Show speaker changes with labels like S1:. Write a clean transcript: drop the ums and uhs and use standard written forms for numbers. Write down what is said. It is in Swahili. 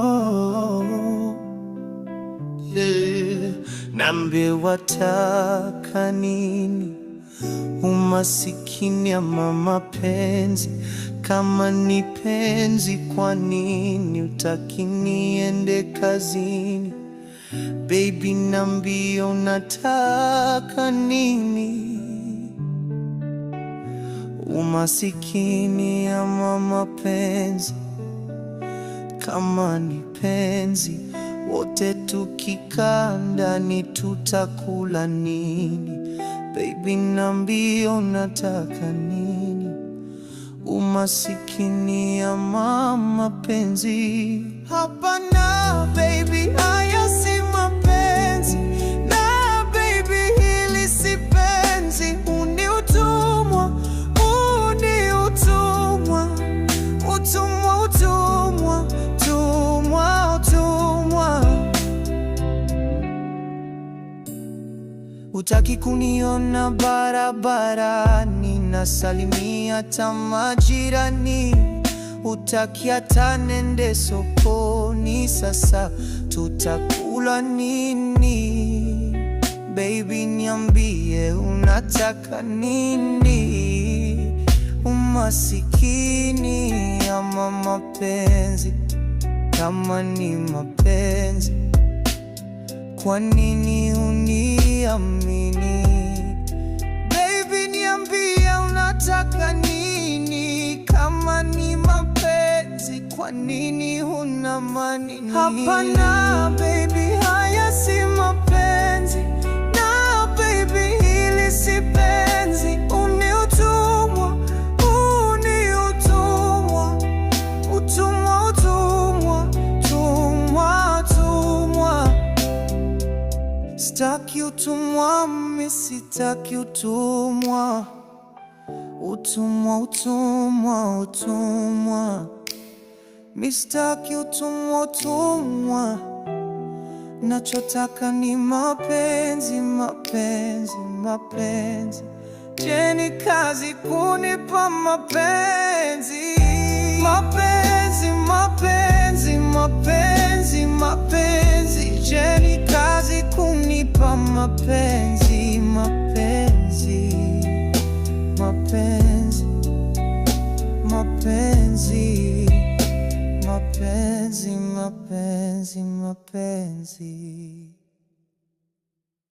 S1: Oh, yeah. Niambie wataka nini? Umasikini ama mapenzi? Kama ni penzi, kwa nini hutaki niende kazini? Baby, niambie unataka nini? Umasikini ama mapenzi? Kama ni penzi, wote tukikaa ndani tutakula nini? Baby, niambie unataka nini? Umasikini ama mapenzi? Hapana baby, haya si mapenzi. Na baby, hili si penzi. Huu ni utumwa, huu ni utumwa. Utumwa, utumwa, utumwa, utumwa. Hutaki kuniona barabarani nasalimia hata majirani. Hutaki hata nende sokoni. Sasa tutakula nini? Baby, niambie unataka nini? Umasikini ama mapenzi? Kama ni mapenzi, kwa nini uniamini? Baby, niambie unataka nini? Kama ni mapenzi, kwa nini huna manini? Hapana baby, haya si mapenzi. Na baby, hili si penzi. Huu ni utumwa, huu ni utumwa. Utumwa, utumwa, utumwa, utumwa. Sitaki utumwa, mimi sitaki utumwa. Utumwa, utumwa, utumwa. Mimi sitaki utumwa, utumwa. Nachotaka ni mapenzi, mapenzi, mapenzi. Je, ni kazi kunipa mapenzi? Mapenzi, mapenzi, mapenzi, mapenzi. Je, ni kazi kunipa mapenzi, mapenzi, mapenzi, mapenzi, mapenzi, mapenzi, mapenzi.